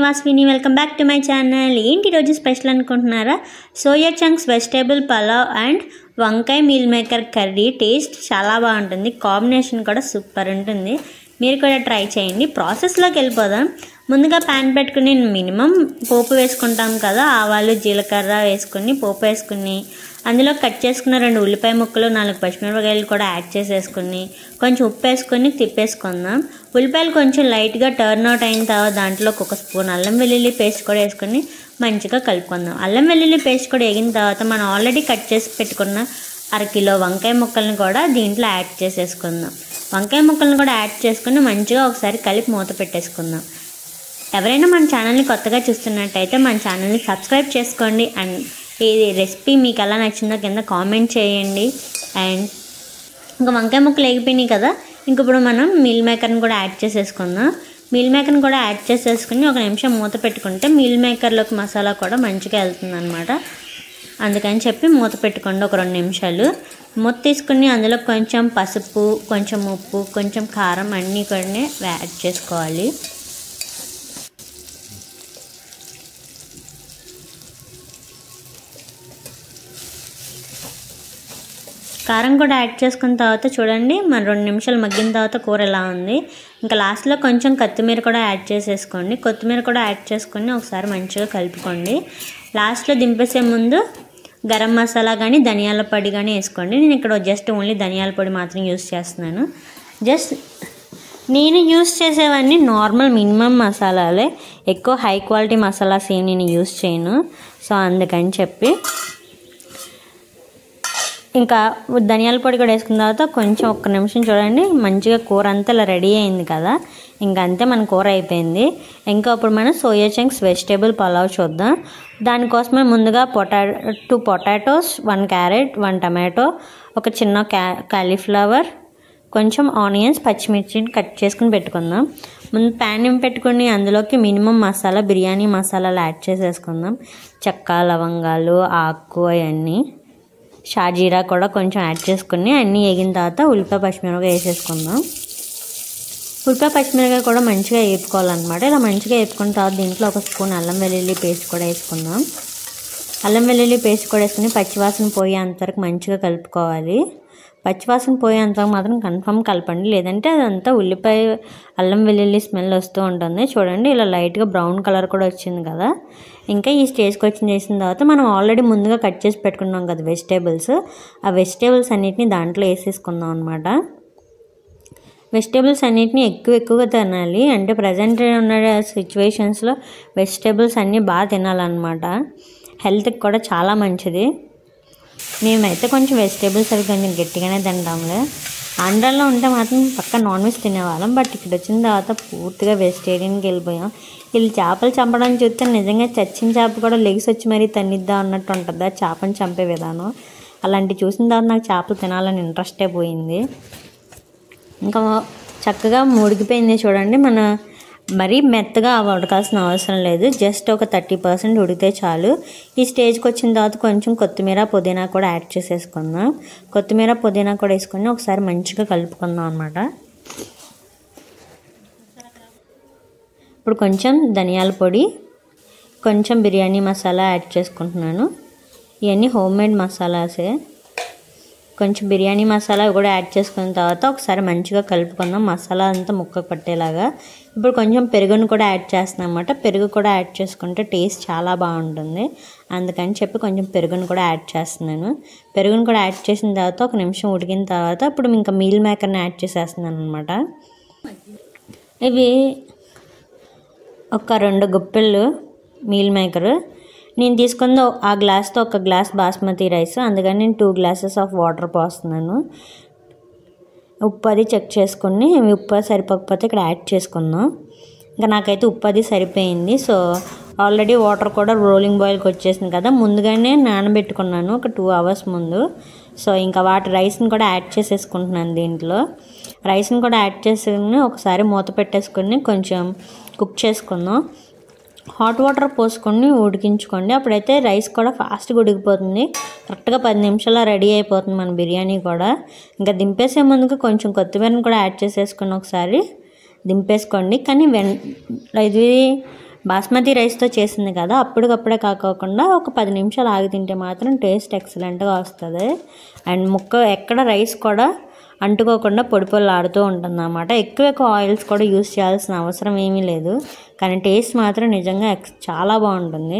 వాస్విని welcome back to my channel. ఏంటి రోజు special అనుకుంటున్నారా? Soya chunks vegetable pulao and వంకాయ మీల్ మేకర్ కర్రీ. టేస్ట్ చాలా బాగుంటుంది, కాంబినేషన్ కూడా సూపర్ ఉంటుంది. మీరు కూడా ట్రై చేయండి. ప్రాసెస్లోకి వెళ్ళిపోదాం. ముందుగా ప్యాన్ పెట్టుకుని మినిమం పోపు వేసుకుంటాం కదా, ఆవాలు జీలకర్ర వేసుకుని పోపు వేసుకుని అందులో కట్ చేసుకున్న 2 ఉల్లిపాయ ముక్కలు 4 పచ్చిమిరపకాయలు కూడా యాడ్ చేసేసుకుని కొంచెం ఉప్పు వేసుకొని తిప్పేసుకుందాం. ఉల్లిపాయలు కొంచెం లైట్గా టర్న్ అవుట్ అయిన తర్వాత దాంట్లో 1 స్పూన్ అల్లం వెల్లుల్లి పేస్ట్ కూడా వేసుకొని మంచిగా కలుపుకుందాం. అల్లం వెల్లుల్లి పేస్ట్ కూడా వేగిన తర్వాత మనం ఆల్రెడీ కట్ చేసి పెట్టుకున్న 1/2 కిలో వంకాయ ముక్కలను కూడా దీంట్లో యాడ్ చేసేసుకుందాం. వంకాయ ముక్కలను కూడా యాడ్ చేసుకుని మంచిగా ఒకసారి కలిపి మూత పెట్టేసుకుందాం. ఎవరైనా మన ఛానల్ని కొత్తగా చూస్తున్నట్టయితే మన ఛానల్ని సబ్స్క్రైబ్ చేసుకోండి. అండ్ ఈ రెసిపీ మీకు ఎలా నచ్చిందో కింద కామెంట్ చేయండి. అండ్ ఇంకా వంకాయ ముక్కలు వేగిపోయినాయి కదా, ఇంక ఇప్పుడు మనం మీల్ మేకర్ని కూడా యాడ్ చేసేసుకుందాం. మీల్ మేకర్ని కూడా యాడ్ చేసేసుకుని 1 నిమిషం మూత పెట్టుకుంటే మీల్ మేకర్లోకి మసాలా కూడా మంచిగా వెళ్తుంది అనమాట. అందుకని చెప్పి మూత పెట్టుకోండి ఒక 2 నిమిషాలు. మూత తీసుకుని అందులో కొంచెం పసుపు, కొంచెం ఉప్పు, కొంచెం కారం అన్నీ కూడా యాడ్ చేసుకోవాలి. కారం కూడా యాడ్ చేసుకున్న తర్వాత చూడండి, మన 2 నిమిషాలు మగ్గిన తర్వాత కూర ఎలా ఉంది. ఇంకా లాస్ట్లో కొంచెం కొత్తిమీర కూడా యాడ్ చేసేసుకోండి. కొత్తిమీర కూడా యాడ్ చేసుకొని ఒకసారి మంచిగా కలుపుకోండి. లాస్ట్లో దింపేసే ముందు గరం మసాలా కానీ ధనియాల పొడి కానీ వేసుకోండి. నేను ఇక్కడ జస్ట్ ఓన్లీ ధనియాల పొడి మాత్రం యూస్ చేస్తున్నాను. నేను యూస్ చేసేవన్నీ నార్మల్ మినిమం మసాలాలే, ఎక్కువ హై క్వాలిటీ మసాలాస్ ఏం నేను యూస్ చేయను. సో అందుకని చెప్పి ఇంకా ధనియాల పొడి కూడా వేసుకున్న తర్వాత కొంచెం 1 నిమిషం చూడండి, మంచిగా కూర అంతా ఇలా రెడీ అయింది కదా. ఇంకా అంతే, మన కూర అయిపోయింది. ఇంకా ఇప్పుడు మనం సోయా చంక్స్ వెజిటేబుల్ పలావ్ చూద్దాం. దానికోసమే ముందుగా 2 పొటాటోస్, 1 క్యారెట్, 1 టమాటో, ఒక చిన్న కాలీఫ్లవర్, కొంచెం ఆనియన్స్, పచ్చిమిర్చిని కట్ చేసుకుని పెట్టుకుందాం. ముందు ప్యాన్ పెట్టుకుని అందులోకి మినిమం మసాలా, బిర్యానీ మసాలాలు యాడ్ చేసేసుకుందాం. చెక్క, లవంగాలు, ఆకు అవన్నీ, షాజీరా కూడా కొంచెం యాడ్ చేసుకుని అన్నీ వేగిన తర్వాత ఉల్లిపాయ పచ్చిమిరపకాయ వేసేసుకుందాం. ఉల్లిపాయ పచ్చిమిరపకాయ కూడా మంచిగా వేపుకోవాలన్నమాట. ఇలా మంచిగా వేపుకున్న తర్వాత దీంట్లో 1 స్పూన్ అల్లం వెల్లుల్లి పేస్ట్ కూడా వేసుకుందాం. అల్లం వెల్లుల్లి పేస్ట్ కూడా వేసుకుని పచ్చివాసన పోయేంతవరకు మంచిగా కలుపుకోవాలి. పచ్చివాసన పోయేంతవరకు మాత్రం కన్ఫర్మ్ కలపండి, లేదంటే అదంతా ఉల్లిపాయ అల్లం వెల్లుల్లి స్మెల్ వస్తూ ఉంటుంది. చూడండి, ఇలా లైట్గా బ్రౌన్ కలర్ కూడా వచ్చింది కదా. ఇంకా ఈ స్టేజ్కి చేసిన తర్వాత మనం ఆల్రెడీ ముందుగా కట్ చేసి పెట్టుకున్నాం కదా వెజిటేబుల్స్, ఆ వెజిటేబుల్స్ అన్నిటిని దాంట్లో వేసేసుకుందాం అనమాట. వెజిటేబుల్స్ అన్నిటిని ఎక్కువగా తినాలి, అంటే ప్రజెంట్ ఉన్న సిచ్యువేషన్స్లో వెజిటేబుల్స్ అన్నీ బాగా తినాలన్నమాట. హెల్త్కి కూడా చాలా మంచిది. మేమైతే కొంచెం వెజిటేబుల్స్ అవి కొంచెం గట్టిగానే తింటాంలే. ఆంధ్రాలో ఉంటే మాత్రం పక్క నాన్ వెజ్ తినేవాళ్ళం, బట్ ఇక్కడ వచ్చిన తర్వాత పూర్తిగా వెజిటేరియన్కి వెళ్ళిపోయాం. వీళ్ళు చేపలు చంపడం చూస్తే నిజంగా చచ్చిన చేప కూడా లెగ్స్ వచ్చి మరీ తన్నిద్దాం అన్నట్టు ఉంటుంది ఆ చేపను చంపే విధానం. అలాంటివి చూసిన తర్వాత నాకు చేపలు తినాలని ఇంట్రెస్టే పోయింది. ఇంకా చక్కగా ఉడికిపోయింది చూడండి. మన మరీ మెత్తగా ఉడకాల్సిన అవసరం లేదు, జస్ట్ ఒక 30% ఉడికితే చాలు. ఈ స్టేజ్కి వచ్చిన తర్వాత కొంచెం కొత్తిమీర, పుదీనా కూడా యాడ్ చేసేసుకుందాం. కొత్తిమీర, పుదీనా కూడా వేసుకొని ఒకసారి మంచిగా కలుపుకుందాం అన్నమాట. ఇప్పుడు కొంచెం ధనియాల పొడి, కొంచెం బిర్యానీ మసాలా యాడ్ చేసుకుంటున్నాను. ఇవన్నీ హోమ్ మేడ్ మసాలాసే. కొంచెం బిర్యానీ మసాలా కూడా యాడ్ చేసుకున్న తర్వాత ఒకసారి మంచిగా కలుపుకుందాం, మసాలా అంతా ముక్క పట్టేలాగా. ఇప్పుడు కొంచెం పెరుగును కూడా యాడ్ చేస్తున్నాం అన్నమాట. పెరుగు కూడా యాడ్ చేసుకుంటే టేస్ట్ చాలా బాగుంటుంది, అందుకని చెప్పి కొంచెం పెరుగును కూడా యాడ్ చేస్తున్నాను. పెరుగును కూడా యాడ్ చేసిన తర్వాత 1 నిమిషం ఉడికిన తర్వాత ఇప్పుడు ఇంకా మీల్ మేకర్ని యాడ్ చేసేస్తున్నాను అనమాట. ఇవి ఒక 2 గుప్పెళ్ళు మీల్ మేకరు. నేను తీసుకుంది ఆ గ్లాస్తో 1 గ్లాస్ బాస్మతి రైస్, అందుకని నేను 2 గ్లాసెస్ ఆఫ్ వాటర్ పోస్తున్నాను. ఉప్పు అది చెక్ చేసుకుని ఉప్పు సరిపోకపోతే ఇక్కడ యాడ్ చేసుకున్నాం. ఇంకా నాకైతే ఉప్పు అది సరిపోయింది. సో ఆల్రెడీ వాటర్ కూడా రోలింగ్ బాయిల్కి వచ్చేసింది కదా, ముందుగానే నానబెట్టుకున్నాను ఒక 2 అవర్స్ ముందు. సో ఇంకా రైస్ని కూడా యాడ్ చేసేసుకుంటున్నాను. దీంట్లో రైస్ని కూడా యాడ్ చేసుకుని ఒకసారి మూత పెట్టేసుకుని కొంచెం కుక్ చేసుకుందాం. హాట్ వాటర్ పోసుకొని ఉడికించుకోండి, అప్పుడైతే రైస్ కూడా ఫాస్ట్గా ఉడికిపోతుంది. కరెక్ట్గా 10 నిమిషాల్లో రెడీ అయిపోతుంది మన బిర్యానీ కూడా. ఇంకా దింపేసే ముందుకు కొంచెం కొత్తిమీరని కూడా యాడ్ చేసేసుకొని ఒకసారి దింపేసుకోండి. కానీ ఇది బాస్మతి రైస్తో చేసింది కదా, అప్పటికప్పుడే కాకోకుండా ఒక 10 నిమిషాలు ఆగి తింటే మాత్రం టేస్ట్ ఎక్సలెంట్గా వస్తుంది. అండ్ ముక్క ఎక్కడ రైస్ కూడా అంటుకోకుండా పొడి పొడిలాడుతూ ఉంటుంది అన్నమాట. ఎక్కువ ఆయిల్స్ కూడా యూస్ చేయాల్సిన అవసరం ఏమీ లేదు, కానీ టేస్ట్ మాత్రం నిజంగా చాలా బాగుంటుంది.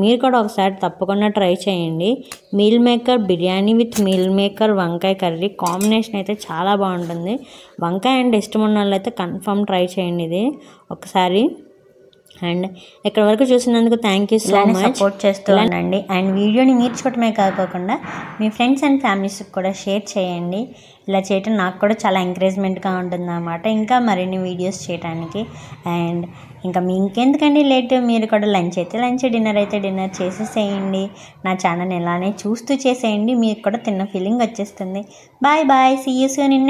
మీరు కూడా ఒకసారి తప్పకుండా ట్రై చేయండి. Meal maker biryani with meal maker వంకాయ కర్రీ కాంబినేషన్ అయితే చాలా బాగుంటుంది. వంకాయ అంటే ఇష్టం ఉన్న వాళ్ళు అయితే కన్ఫర్మ్ ట్రై చేయండి ఇది ఒకసారి. అండ్ ఇక్కడ వరకు చూసినందుకు thank you so much. Support చేస్తూ ఉండండి. అండ్ వీడియోని మీరు చూడటమే కాకుండా మీ ఫ్రెండ్స్ అండ్ ఫ్యామిలీస్కి కూడా షేర్ చేయండి. ఇలా చేయటం నాకు కూడా చాలా ఎంకరేజ్మెంట్గా ఉంటుంది అన్నమాట, ఇంకా మరిన్ని వీడియోస్ చేయడానికి. అండ్ ఇంకా మీ ఇంకెందుకండి లేట్, మీరు కూడా లంచ్ అయితే లంచ్, డిన్నర్ అయితే డిన్నర్ చేసేసేయండి. నా ఛానల్ ఇలానే చూస్తూ చేసేయండి, మీకు కూడా తిన్న ఫీలింగ్ వచ్చేస్తుంది. Bye bye, see you soon in